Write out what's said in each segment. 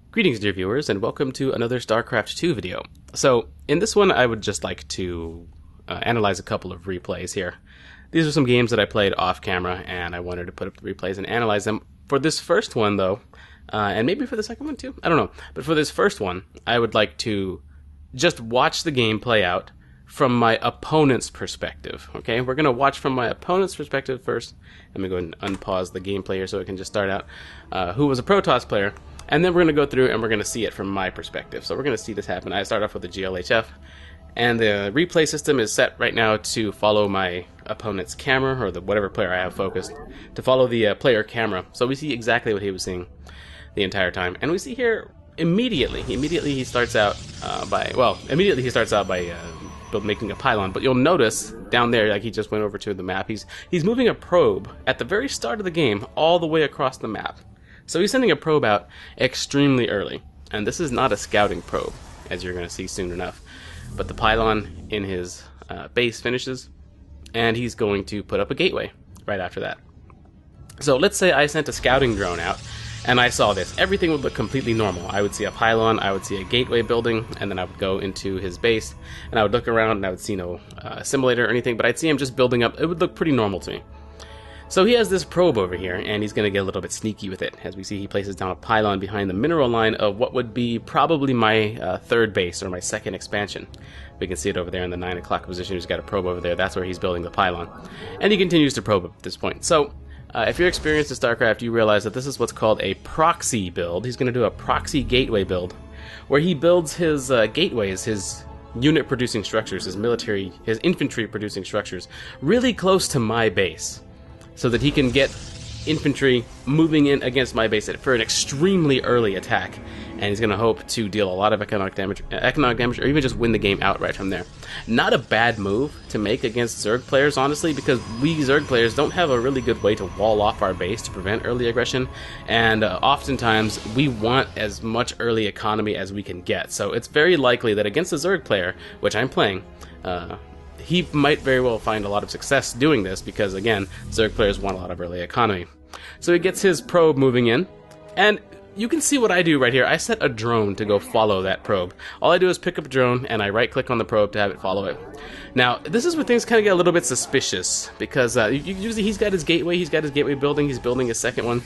Greetings, dear viewers, and welcome to another Starcraft 2 video. So, in this one, I would just like to analyze a couple of replays here. These are some games that I played off-camera, and I wanted to put up the replays and analyze them. For this first one, though, and maybe for the second one too, I don't know, but for this first one, I would like to just watch the game play out from my opponent's perspective, okay? We're going to watch from my opponent's perspective first. Let me go ahead and unpause the gameplay here so it can just start out. Who was a Protoss player. And then we're going to go through and we're going to see it from my perspective. So we're going to see this happen. I start off with the GLHF, and the replay system is set right now to follow my opponent's camera, or the whatever player I have focused, to follow the player camera. So we see exactly what he was seeing the entire time. And we see here immediately he starts out by making a pylon. But you'll notice down there, like he just went over to the map, he's moving a probe at the very start of the game all the way across the map. So he's sending a probe out extremely early, and this is not a scouting probe, as you're going to see soon enough. But the pylon in his base finishes, and he's going to put up a gateway right after that. So let's say I sent a scouting drone out, and I saw this. Everything would look completely normal. I would see a pylon, I would see a gateway building, and then I would go into his base, and I would look around, and I would see no simulator or anything, but I'd see him just building up. It would look pretty normal to me. So he has this probe over here, and he's going to get a little bit sneaky with it. As we see, he places down a pylon behind the mineral line of what would be probably my third base, or my second expansion. We can see it over there in the 9 o'clock position. He's got a probe over there. That's where he's building the pylon. And he continues to probe at this point. So, if you're experienced in StarCraft, you realize that this is what's called a proxy build. He's going to do a proxy gateway build, where he builds his gateways, his unit-producing structures, his infantry-producing structures, really close to my base, so that he can get infantry moving in against my base for an extremely early attack, and he's going to hope to deal a lot of economic damage, or even just win the game outright from there. Not a bad move to make against Zerg players, honestly, because we Zerg players don't have a really good way to wall off our base to prevent early aggression, and oftentimes we want as much early economy as we can get. So it's very likely that against a Zerg player, which I'm playing, he might very well find a lot of success doing this because, again, Zerg players want a lot of early economy. So he gets his probe moving in, and you can see what I do right here. I set a drone to go follow that probe. All I do is pick up a drone, and I right-click on the probe to have it follow it. Now, this is where things kind of get a little bit suspicious, because usually he's got his gateway building, he's building a second one,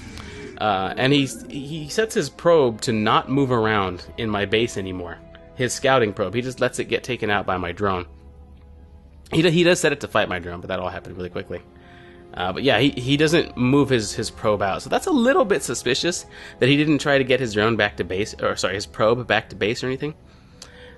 and he sets his probe to not move around in my base anymore. His scouting probe, he just lets it get taken out by my drone. He does set it to fight my drone, but that all happened really quickly. But yeah, he doesn't move his probe out, so that's a little bit suspicious that he didn't try to get his drone back to base, or sorry, his probe back to base or anything.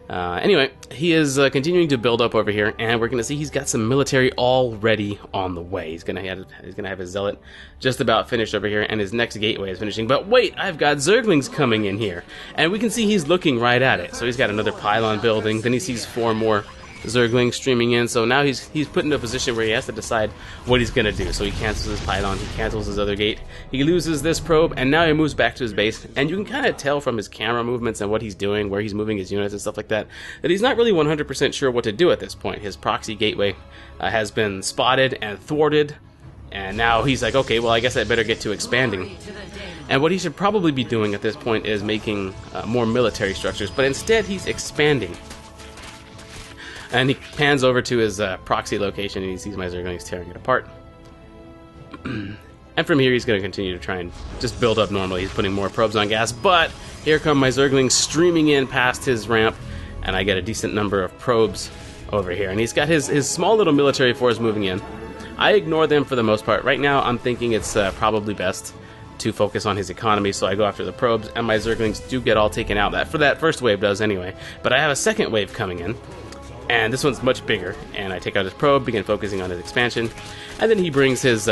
Anyway, he is continuing to build up over here, and we're going to see he's got some military already on the way. He's gonna have his zealot just about finished over here, and his next gateway is finishing. But wait, I've got Zerglings coming in here, and we can see he's looking right at it. So he's got another pylon building, then he sees 4 more Zerglings streaming in, so now he's put in a position where he has to decide what he's going to do. So he cancels his pylon, he cancels his other gate, he loses this probe, and now he moves back to his base. And you can kind of tell from his camera movements and what he's doing, where he's moving his units and stuff like that, that he's not really 100% sure what to do at this point. His proxy gateway has been spotted and thwarted, and now he's like, okay, well, I guess I better get to expanding. And what he should probably be doing at this point is making more military structures, but instead he's expanding. And he pans over to his proxy location, and he sees my Zerglings tearing it apart. And from here, he's going to continue to try and just build up normally. He's putting more probes on gas, but here come my Zerglings streaming in past his ramp, and I get a decent number of probes over here. And he's got his small little military force moving in. I ignore them for the most part. Right now, I'm thinking it's probably best to focus on his economy, so I go after the probes, and my Zerglings do get all taken out. That first wave does anyway. But I have a second wave coming in, and this one's much bigger, and I take out his probe, begin focusing on his expansion, and then he brings his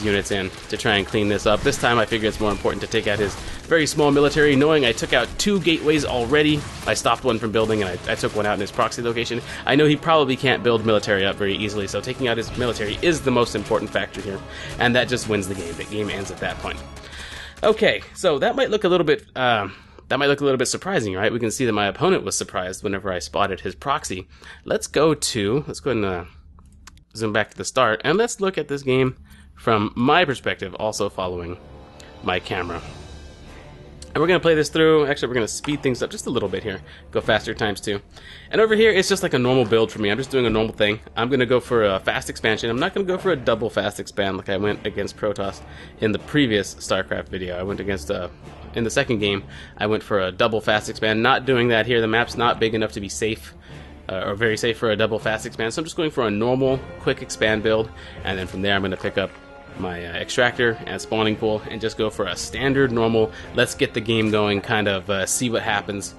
units in to try and clean this up. This time I figure it's more important to take out his very small military, knowing I took out 2 gateways already. I stopped one from building, and I took one out in his proxy location. I know he probably can't build military up very easily, so taking out his military is the most important factor here, and that just wins the game. The game ends at that point. Okay, so that might look a little bit surprising, right? We can see that my opponent was surprised whenever I spotted his proxy. Let's go ahead and zoom back to the start, and let's look at this game from my perspective, also following my camera. And we're going to play this through. Actually, we're going to speed things up just a little bit here. Go faster ×2. And over here, it's just like a normal build for me. I'm just doing a normal thing. I'm going to go for a fast expansion. I'm not going to go for a double fast expand like I went against Protoss in the previous Starcraft video. I went against, in the second game, I went for a double fast expand. Not doing that here. The map's not big enough to be safe. Or very safe for a double fast expand. So I'm just going for a normal, quick expand build. And then from there, I'm going to pick up my extractor and spawning pool and just go for a standard normal let's get the game going kind of see what happens,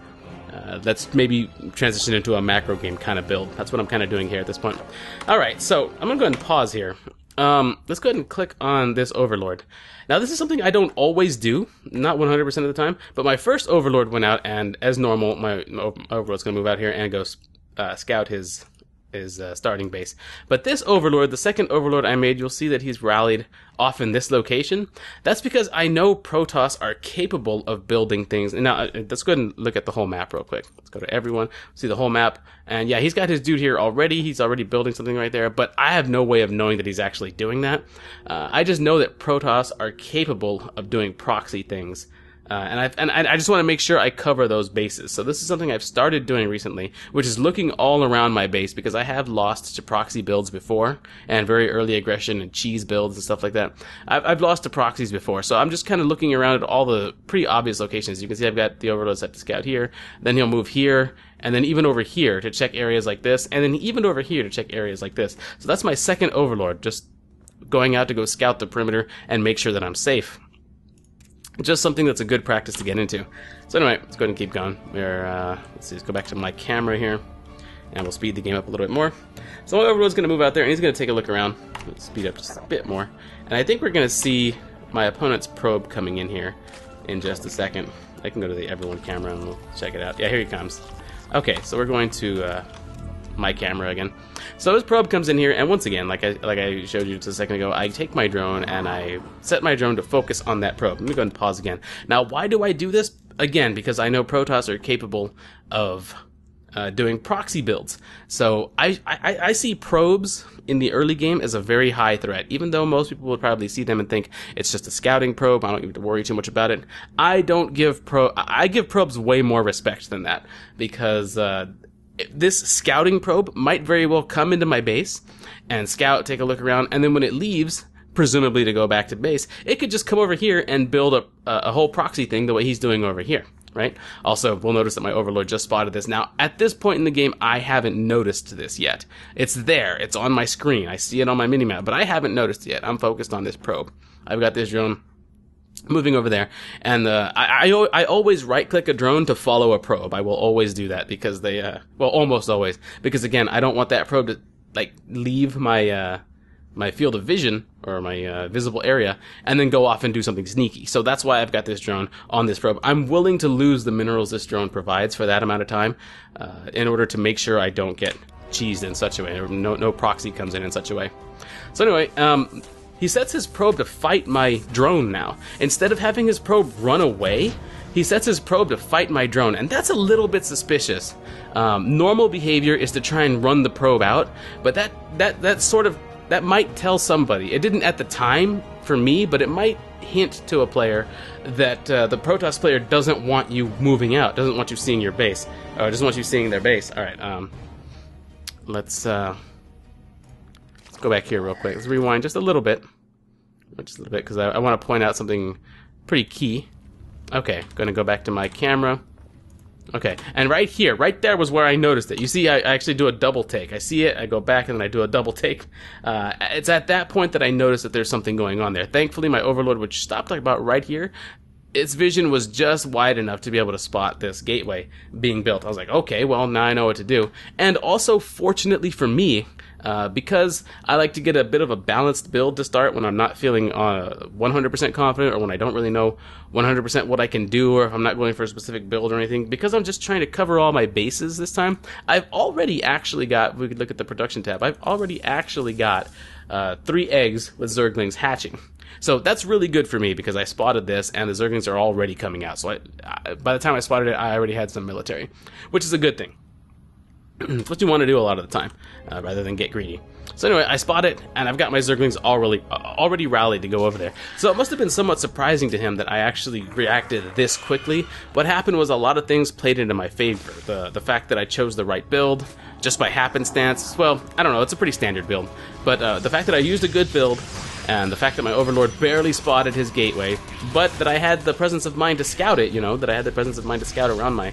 let's maybe transition into a macro game kind of build. That's what I'm kind of doing here at this point. Alright, so I'm gonna go ahead and pause here. Let's go ahead and click on this overlord. Now this is something I don't always do, not 100% of the time, but my first overlord went out, and as normal my overlord's gonna move out here and go scout his starting base. But this overlord, the second overlord I made, you'll see that he's rallied off in this location. That's because I know Protoss are capable of building things. And now let's go ahead and look at the whole map real quick. Let's go to everyone, see the whole map, and yeah, he's got his dude here already. He's already building something right there, but I have no way of knowing that he's actually doing that. I just know that Protoss are capable of doing proxy things. And I just want to make sure I cover those bases. So this is something I've started doing recently, which is looking all around my base, because I have lost to proxy builds before, and very early aggression and cheese builds and stuff like that. I've lost to proxies before, so I'm just kind of looking around at all the pretty obvious locations. You can see I've got the overlord set to scout here, then he'll move here, and then even over here to check areas like this, and then even over here to check areas like this. So that's my second overlord, just going out to go scout the perimeter and make sure that I'm safe. Just something that's a good practice to get into. So anyway, let's go ahead and keep going. Let's see, let's go back to my camera here, and we'll speed the game up a little bit more. So my overlord's going to move out there, and he's going to take a look around. Let's speed up just a bit more. And I think we're going to see my opponent's probe coming in here in just a second. I can go to the everyone camera and we'll check it out. Yeah, here he comes. Okay, so we're going to my camera again. So his probe comes in here, and once again, like I showed you just a second ago, I take my drone and I set my drone to focus on that probe. Let me go ahead and pause again. Now, why do I do this? Again, because I know Protoss are capable of doing proxy builds. So I see probes in the early game as a very high threat, even though most people would probably see them and think it's just a scouting probe. I don't need to worry too much about it. I give probes way more respect than that, because this scouting probe might very well come into my base and scout, take a look around, and then when it leaves, presumably to go back to base, it could just come over here and build a whole proxy thing the way he's doing over here, right? Also, we'll notice that my overlord just spotted this. Now, at this point in the game, I haven't noticed this yet. It's there. It's on my screen. I see it on my minimap, but I haven't noticed it yet. I'm focused on this probe. I've got this drone moving over there, and I always right-click a drone to follow a probe. I will always do that, because they, well, almost always, because again, I don't want that probe to, like, leave my, my field of vision, or my visible area, and then go off and do something sneaky. So that's why I've got this drone on this probe. I'm willing to lose the minerals this drone provides for that amount of time, in order to make sure I don't get cheesed in such a way, or no proxy comes in such a way. So anyway, he sets his probe to fight my drone now. Instead of having his probe run away, he sets his probe to fight my drone, and that's a little bit suspicious. Normal behavior is to try and run the probe out, but that might tell somebody. It didn't at the time for me, but it might hint to a player that the Protoss player doesn't want you moving out, doesn't want you seeing your base, or doesn't want you seeing their base. All right, let's go back here real quick. Let's rewind just a little bit, because I want to point out something pretty key. Okay, going to go back to my camera. Okay, and right here, right there was where I noticed it. You see, I actually do a double take. I see it, I go back, and then I do a double take. It's at that point that I noticed that there's something going on there. Thankfully, my overlord, which stopped like about right here, its vision was just wide enough to be able to spot this gateway being built. I was like, okay, well, now I know what to do. And also, fortunately for me, because I like to get a bit of a balanced build to start when I'm not feeling 100% confident, or when I don't really know 100% what I can do, or if I'm not going for a specific build or anything, because I'm just trying to cover all my bases this time. I've already actually got, we could look at the production tab, I've already actually got 3 eggs with Zerglings hatching. So that's really good for me, because I spotted this and the Zerglings are already coming out. So by the time I spotted it, I already had some military, which is a good thing. It's what you want to do a lot of the time, rather than get greedy. So anyway, I spot it, and I've got my Zerglings already rallied to go over there. So it must have been somewhat surprising to him that I actually reacted this quickly. What happened was a lot of things played into my favor. The fact that I chose the right build, just by happenstance, well, I don't know, it's a pretty standard build. But the fact that I used a good build, and the fact that my Overlord barely spotted his gateway, but that I had the presence of mind to scout it, that I had the presence of mind to scout around my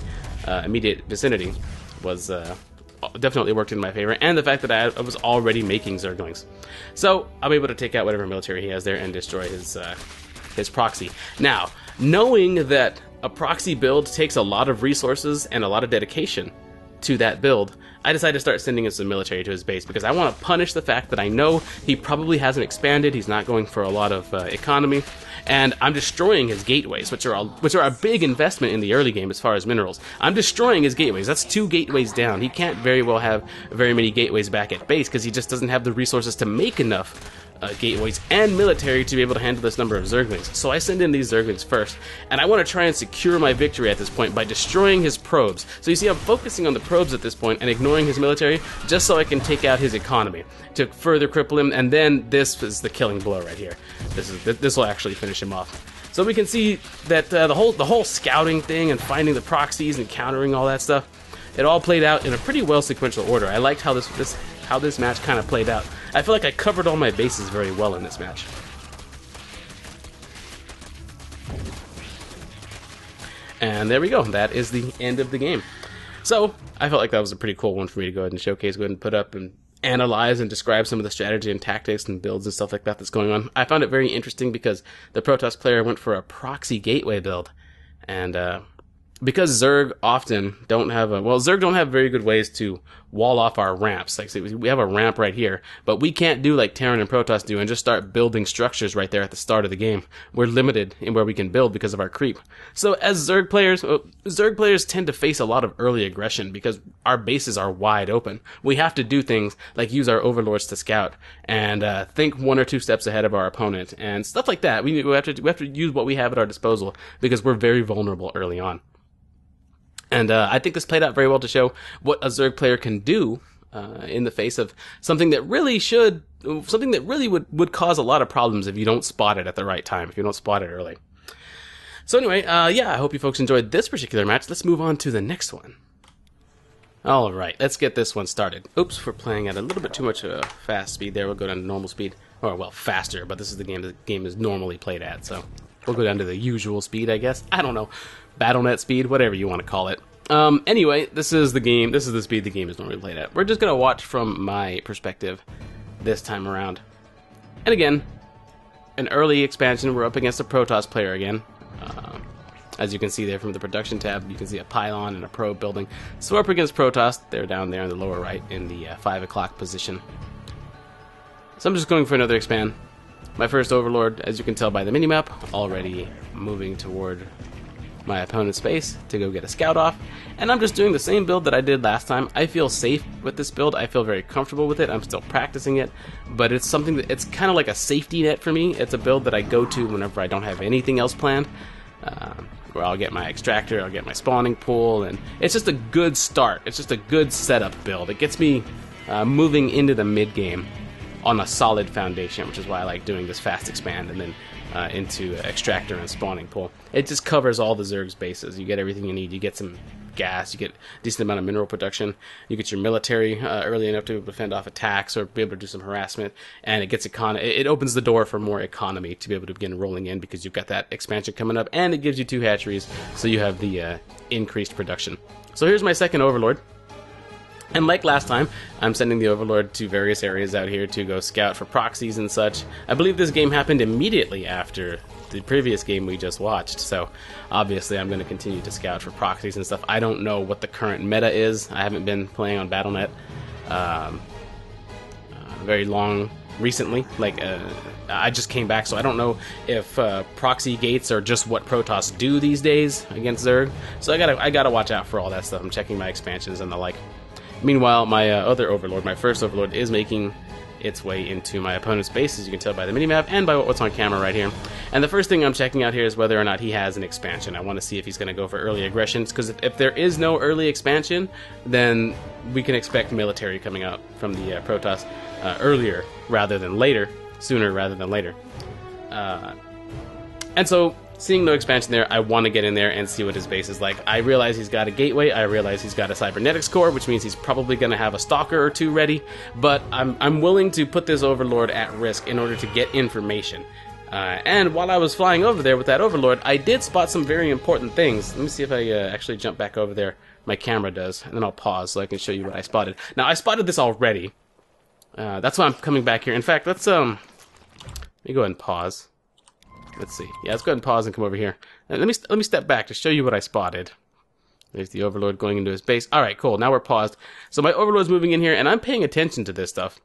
immediate vicinity, was definitely worked in my favor, and the fact that I was already making Zerglings. So I'll be able to take out whatever military he has there and destroy his proxy. Now, knowing that a proxy build takes a lot of resources and a lot of dedication to that build, I decided to start sending in some military to his base because I want to punish the fact that I know he probably hasn't expanded, he's not going for a lot of economy, and I'm destroying his gateways, which are a big investment in the early game as far as minerals. I'm destroying his gateways. That's 2 gateways down. He can't very well have very many gateways back at base because he just doesn't have the resources to make enough gateways and military to be able to handle this number of Zerglings. So I send in these Zerglings first, and I want to try and secure my victory at this point by destroying his probes. So you see, I'm focusing on the probes at this point and ignoring his military just so I can take out his economy to further cripple him, and then this is the killing blow right here. This will actually finish him off. So we can see that the whole scouting thing and finding the proxies and countering all that stuff, it all played out in a pretty well sequential order. I liked how this match kind of played out. I feel like I covered all my bases very well in this match. And there we go. That is the end of the game. So I felt like that was a pretty cool one for me to go ahead and showcase, go ahead and put up and analyze and describe some of the strategy and tactics and builds and stuff like that that's going on. I found it very interesting because the Protoss player went for a proxy gateway build, and because Zerg often don't have Zerg don't have very good ways to wall off our ramps. Like, we have a ramp right here, but we can't do like Terran and Protoss do and just start building structures right there at the start of the game. We're limited in where we can build because of our creep. So as Zerg players tend to face a lot of early aggression because our bases are wide open. We have to do things like use our overlords to scout and think 1 or 2 steps ahead of our opponent and stuff like that. We have to use what we have at our disposal because we're very vulnerable early on. And I think this played out very well to show what a Zerg player can do in the face of something that really would cause a lot of problems if you don't spot it at the right time, if you don't spot it early. So anyway, yeah, I hope you folks enjoyed this particular match. Let's move on to the next one. All right, let's get this one started. Oops, we're playing at a little bit too much fast speed there. We'll go down to normal speed, or well, faster. But this is the game is normally played at, so we'll go down to the usual speed, I guess. I don't know. BattleNet speed, whatever you want to call it. Anyway, this is the game. This is the speed the game is normally played at. We're just going to watch from my perspective this time around. And again, an early expansion. We're up against a Protoss player again. As you can see there from the production tab, you can see a pylon and a probe building. So we're up against Protoss. They're down there in the lower right in the 5 o'clock position. So I'm just going for another expand. My first Overlord, as you can tell by the minimap, already moving toward my opponent's base to go get a scout off, and I'm just doing the same build that I did last time. I feel safe with this build. I feel very comfortable with it. I'm still practicing it, but it's something that it's kind of like a safety net for me. It's a build that I go to whenever I don't have anything else planned, where I'll get my extractor, I'll get my spawning pool, and it's just a good start. It's just a good setup build. It gets me moving into the mid game on a solid foundation, which is why I like doing this fast expand and then into extractor and spawning pool. It just covers all the Zerg's bases. You get everything you need. You get some gas, you get a decent amount of mineral production, you get your military early enough to be able to fend off attacks or be able to do some harassment, and it gets it opens the door for more economy to be able to begin rolling in because you've got that expansion coming up, and it gives you 2 hatcheries, so you have the increased production. So here's my second Overlord. And like last time, I'm sending the Overlord to various areas out here to go scout for proxies and such. I believe this game happened immediately after the previous game we just watched, so obviously I'm going to continue to scout for proxies and stuff. I don't know what the current meta is. I haven't been playing on BattleNet very long recently. I just came back, so I don't know if proxy gates are just what Protoss do these days against Zerg. So I gotta watch out for all that stuff. I'm checking my expansions and the like. Meanwhile, my other Overlord, my first Overlord, is making its way into my opponent's base, as you can tell by the minimap and by what's on camera right here. And the first thing I'm checking out here is whether or not he has an expansion. I want to see if he's going to go for early aggressions, because if there is no early expansion, then we can expect military coming out from the Protoss earlier rather than later, sooner rather than later. And so, seeing no expansion there, I want to get in there and see what his base is like. I realize he's got a gateway, I realize he's got a cybernetics core, which means he's probably going to have a stalker or two ready, but I'm willing to put this overlord at risk in order to get information. And while I was flying over there with that overlord, I did spot some very important things. Let me see if I actually jump back over there. My camera does, and then I'll pause so I can show you what I spotted. Now, I spotted this already. That's why I'm coming back here. In fact, let me go ahead and pause. Let's see. Yeah, let's go ahead and pause and come over here. Let me step back to show you what I spotted. There's the overlord going into his base. All right, cool. Now we're paused. So my overlord's moving in here, and I'm paying attention to this stuff.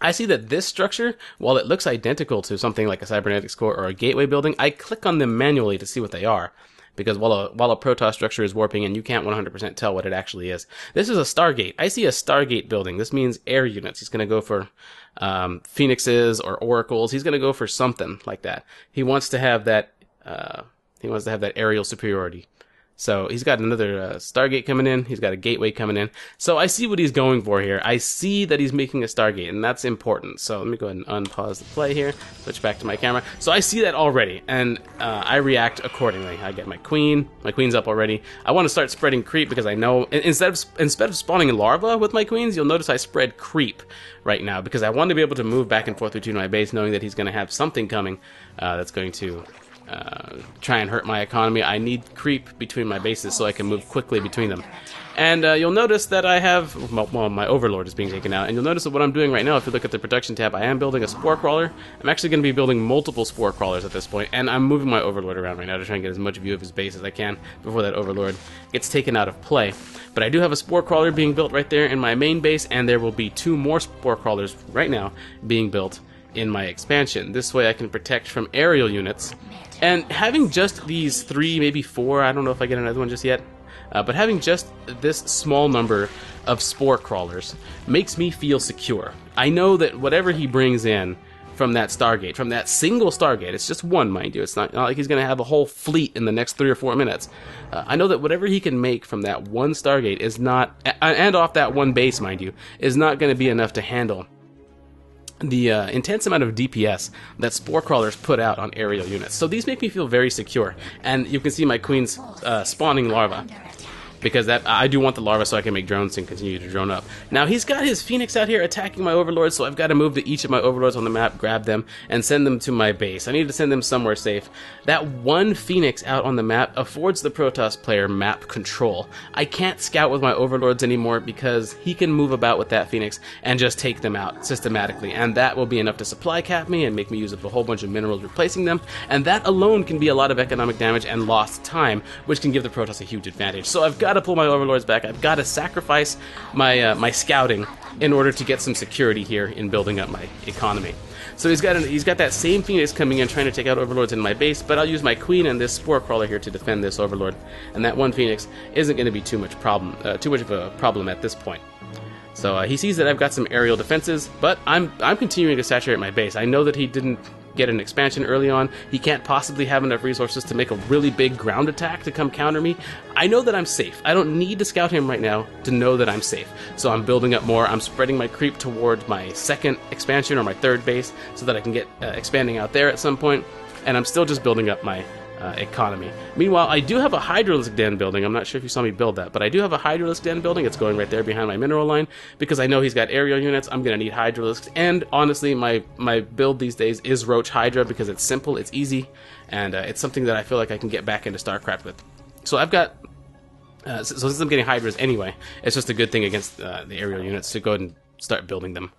I see that this structure, while it looks identical to something like a cybernetics core or a gateway building, I click on them manually to see what they are. Because while a Protoss structure is warping and you can't 100% tell what it actually is. This is a Stargate. I see a Stargate building. This means air units. He's going to go for Phoenixes or Oracles. He's going to go for something like that. He wants to have that. He wants to have that aerial superiority. So he's got another Stargate coming in. He's got a gateway coming in. So I see what he's going for here. I see that he's making a Stargate, and that's important. So let me go ahead and unpause the play here. Switch back to my camera. So I see that already, and I react accordingly. I get my queen. My queen's up already. I want to start spreading creep because I know instead of spawning larva with my queens, you'll notice I spread creep right now because I want to be able to move back and forth between my base, knowing that he's going to have something coming that's going to try and hurt my economy. I need creep between my bases so I can move quickly between them. And you'll notice that I have, well, my overlord is being taken out, and you'll notice that what I'm doing right now, if you look at the production tab, I am building a spore crawler. I'm actually going to be building multiple spore crawlers at this point, and I'm moving my overlord around right now to try and get as much view of his base as I can before that overlord gets taken out of play. But I do have a spore crawler being built right there in my main base, and there will be 2 more spore crawlers right now being built in my expansion. This way I can protect from aerial units. And having just these 3, maybe 4, I don't know if I get another one just yet, but having just this small number of spore crawlers makes me feel secure. I know that whatever he brings in from that Stargate, from that single Stargate, it's just one, mind you, it's not like he's going to have a whole fleet in the next 3 or 4 minutes. I know that whatever he can make from that one Stargate is not, and off that one base, mind you, is not going to be enough to handle the intense amount of DPS that spore crawlers put out on aerial units. So these make me feel very secure, and you can see my queen's spawning larva, because that I do want the larva so I can make drones and continue to drone up. Now he's got his Phoenix out here attacking my overlords, so I've got to move to each of my overlords on the map, grab them, and send them to my base. I need to send them somewhere safe. That one Phoenix out on the map affords the Protoss player map control. I can't scout with my overlords anymore because he can move about with that Phoenix and just take them out systematically, and that will be enough to supply cap me and make me use up a whole bunch of minerals replacing them, and that alone can be a lot of economic damage and lost time, which can give the Protoss a huge advantage. So I've got to pull my overlords back. I've got to sacrifice my my scouting in order to get some security here in building up my economy. So he's got that same Phoenix coming in trying to take out overlords in my base, but I'll use my queen and this spore crawler here to defend this overlord, and that one Phoenix isn't going to be too much of a problem at this point. So he sees that I've got some aerial defenses, but I'm continuing to saturate my base. I know that he didn't get an expansion early on. He can't possibly have enough resources to make a really big ground attack to come counter me. I know that I'm safe. I don't need to scout him right now to know that I'm safe. So I'm building up more. I'm spreading my creep toward my second expansion or my third base so that I can get expanding out there at some point. And I'm still just building up my economy. Meanwhile, I do have a Hydralisk Den building. I'm not sure if you saw me build that, but I do have a Hydralisk Den building. It's going right there behind my mineral line because I know he's got aerial units. I'm going to need Hydralisks, and honestly, my build these days is Roach Hydra because it's simple, it's easy, and it's something that I feel like I can get back into StarCraft with. So I've got so since I'm getting Hydras anyway, it's just a good thing against the aerial units to go ahead and start building them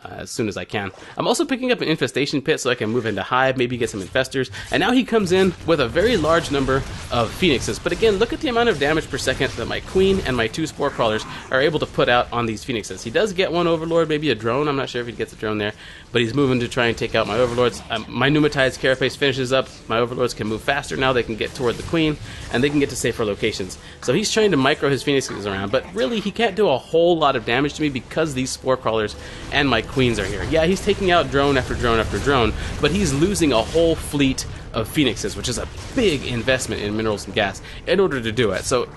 as soon as I can. I'm also picking up an infestation pit so I can move into hive, maybe get some infestors, and now he comes in with a very large number of phoenixes. But again, look at the amount of damage per second that my queen and my 2 spore crawlers are able to put out on these phoenixes. He does get one overlord, maybe a drone. I'm not sure if he gets a drone there, but he's moving to try and take out my overlords. My pneumatize carapace finishes up. My overlords can move faster now. They can get toward the queen, and they can get to safer locations. So he's trying to micro his phoenixes around, but really he can't do a whole lot of damage to me because these spore crawlers and my queens are here. Yeah, he's taking out drone after drone after drone, but he's losing a whole fleet of phoenixes, which is a big investment in minerals and gas in order to do it. So,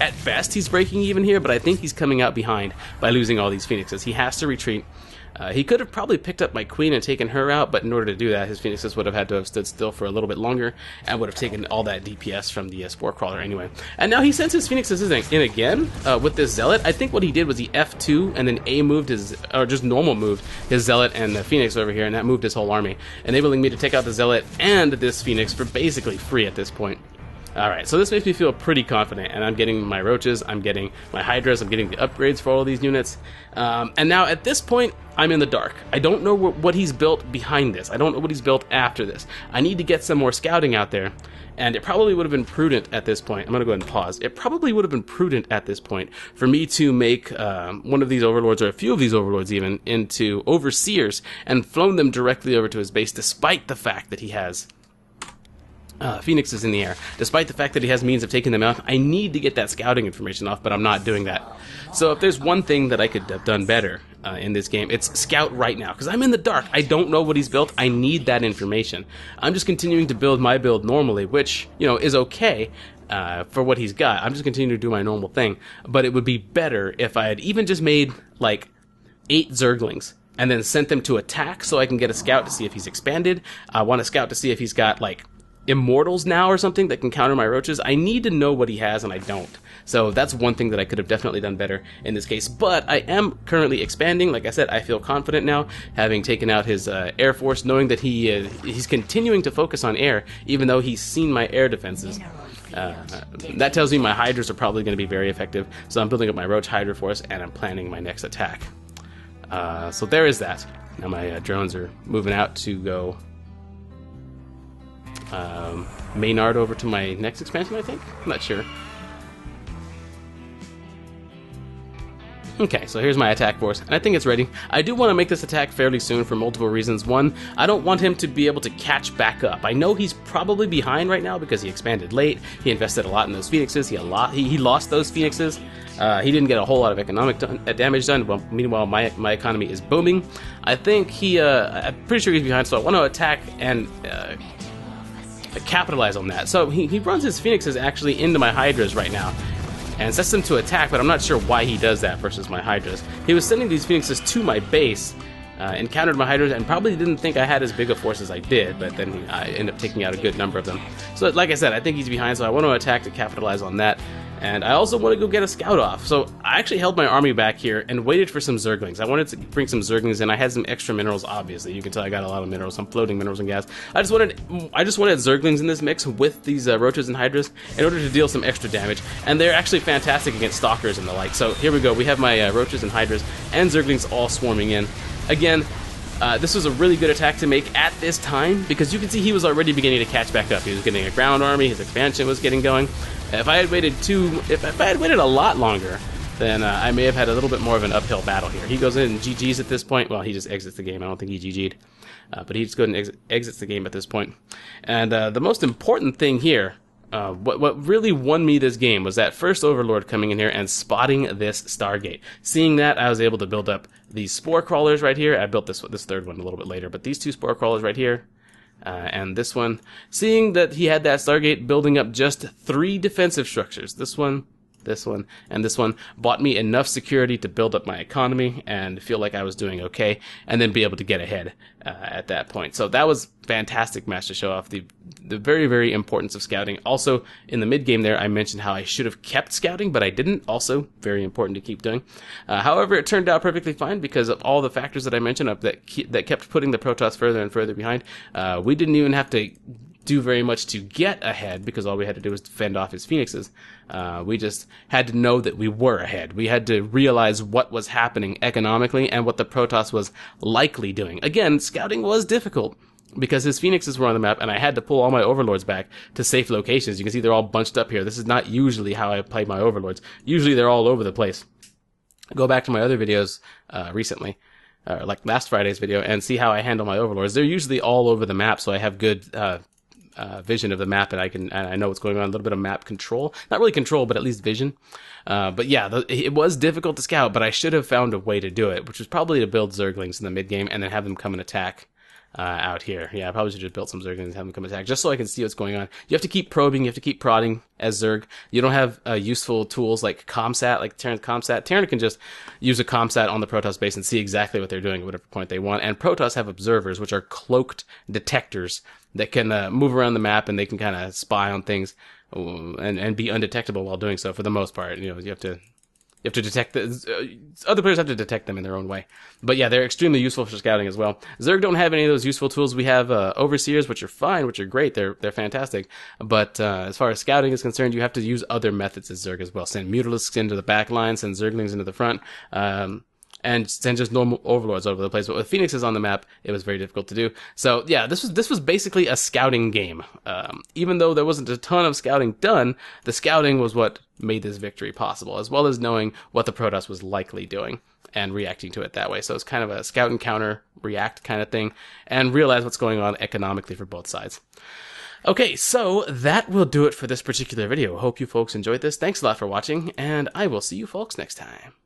at best, he's breaking even here, but I think he's coming out behind by losing all these phoenixes. He has to retreat. He could have probably picked up my queen and taken her out, but in order to do that, his phoenixes would have had to have stood still for a little bit longer and would have taken all that DPS from the spore crawler anyway. And now he sends his phoenixes in again with this zealot. I think what he did was he F2 and then A moved his, or just normal moved his zealot and the phoenix over here, and that moved his whole army, enabling me to take out the zealot and this phoenix for basically free at this point. Alright, so this makes me feel pretty confident, and I'm getting my roaches, I'm getting my hydras, I'm getting the upgrades for all of these units, and now at this point, I'm in the dark. I don't know what he's built behind this. I don't know what he's built after this. I need to get some more scouting out there, and it probably would have been prudent at this point. I'm going to go ahead and pause. It probably would have been prudent at this point for me to make one of these overlords, or a few of these overlords even, into overseers and flown them directly over to his base, despite the fact that he has phoenixes in the air. Despite the fact that he has means of taking them out, I need to get that scouting information off, but I'm not doing that. So if there's one thing that I could have done better in this game, it's scout right now, because I'm in the dark. I don't know what he's built. I need that information. I'm just continuing to build my build normally, which, you know, is okay for what he's got. I'm just continuing to do my normal thing, but it would be better if I had even just made, like, 8 Zerglings and then sent them to attack so I can get a scout to see if he's expanded. I want a scout to see if he's got, like, immortals now or something that can counter my roaches. I need to know what he has, and I don't. So that's one thing that I could have definitely done better in this case. But I am currently expanding. Like I said, I feel confident now, having taken out his air force, knowing that he's continuing to focus on air, even though he's seen my air defenses. That tells me my hydras are probably going to be very effective. So I'm building up my roach hydra force, and I'm planning my next attack. So there is that. Now my drones are moving out to go Maynard over to my next expansion, I think? I'm not sure. Okay, so here's my attack force, and I think it's ready. I do want to make this attack fairly soon for multiple reasons. One, I don't want him to be able to catch back up. I know he's probably behind right now because he expanded late. He invested a lot in those phoenixes. He lost those phoenixes. He didn't get a whole lot of economic damage done. Well, meanwhile, my economy is booming. I think I'm pretty sure he's behind, so I want to attack and capitalize on that. So he runs his phoenixes actually into my hydras right now and sets them to attack, but I'm not sure why he does that versus my hydras. He was sending these phoenixes to my base, encountered my hydras, and probably didn't think I had as big a force as I did, but then I ended up taking out a good number of them. So like I said, I think he's behind, so I want to attack to capitalize on that. And I also want to go get a scout off. So I actually held my army back here and waited for some Zerglings. I wanted to bring some Zerglings in. I had some extra minerals, obviously. You can tell I got a lot of minerals, some floating minerals and gas. I just wanted Zerglings in this mix with these roaches and hydras in order to deal some extra damage. And they're actually fantastic against stalkers and the like. So here we go. We have my roaches and hydras and Zerglings all swarming in. Again, this was a really good attack to make at this time, because you can see he was already beginning to catch back up. He was getting a ground army, his expansion was getting going. If I had waited a lot longer, then I may have had a little bit more of an uphill battle here. He goes in and GG's at this point. Well, he just exits the game. I don't think he GG'd. But he just goes and exits the game at this point. And the most important thing here, what really won me this game, was that first Overlord coming in here and spotting this Stargate. Seeing that, I was able to build up these spore crawlers right here. I built this third one a little bit later, but these 2 spore crawlers right here, and this one. Seeing that he had that Stargate, building up just 3 defensive structures. This one, and this one bought me enough security to build up my economy and feel like I was doing okay, and then be able to get ahead at that point. So that was fantastic match to show off the very, very importance of scouting. Also, in the mid game there, I mentioned how I should have kept scouting, but I didn't. Also, very important to keep doing. However, it turned out perfectly fine because of all the factors that I mentioned that kept putting the Protoss further and further behind. We didn't even have to do very much to get ahead, because all we had to do was fend off his phoenixes. We just had to know that we were ahead. We had to realize what was happening economically and what the Protoss was likely doing. Again, scouting was difficult because his phoenixes were on the map, and I had to pull all my overlords back to safe locations. You can see they're all bunched up here. This is not usually how I play my overlords. Usually they're all over the place. Go back to my other videos recently, like last Friday's video, and see how I handle my overlords. They're usually all over the map, so I have good vision of the map, and I know what's going on. A little bit of map control, not really control, but at least vision. But yeah, it was difficult to scout, but I should have found a way to do it, which was probably to build Zerglings in the mid game and then have them come and attack out here. Yeah, I probably should have just built some Zerglings and have them come attack, just so I can see what's going on. You have to keep probing, you have to keep prodding as Zerg. You don't have useful tools like Comsat, like Terran's Comsat. Terran can just use a Comsat on the Protoss base and see exactly what they're doing at whatever point they want. And Protoss have observers, which are cloaked detectors that can move around the map, and they can kind of spy on things and be undetectable while doing so for the most part. You know, you have to detect other players have to detect them in their own way. But yeah, they're extremely useful for scouting as well. Zerg don't have any of those useful tools. We have overseers, which are fine, which are great. They're fantastic. But as far as scouting is concerned, you have to use other methods as Zerg as well. Send Mutalisks into the back line, send Zerglings into the front, and send just normal overlords over the place. But with Phoenixes on the map, it was very difficult to do. So yeah, this was basically a scouting game. Even though there wasn't a ton of scouting done, the scouting was what made this victory possible, as well as knowing what the Protoss was likely doing and reacting to it that way. So it's kind of a scout and counter react kind of thing, and realize what's going on economically for both sides. Okay, so that will do it for this particular video. Hope you folks enjoyed this. Thanks a lot for watching, and I will see you folks next time.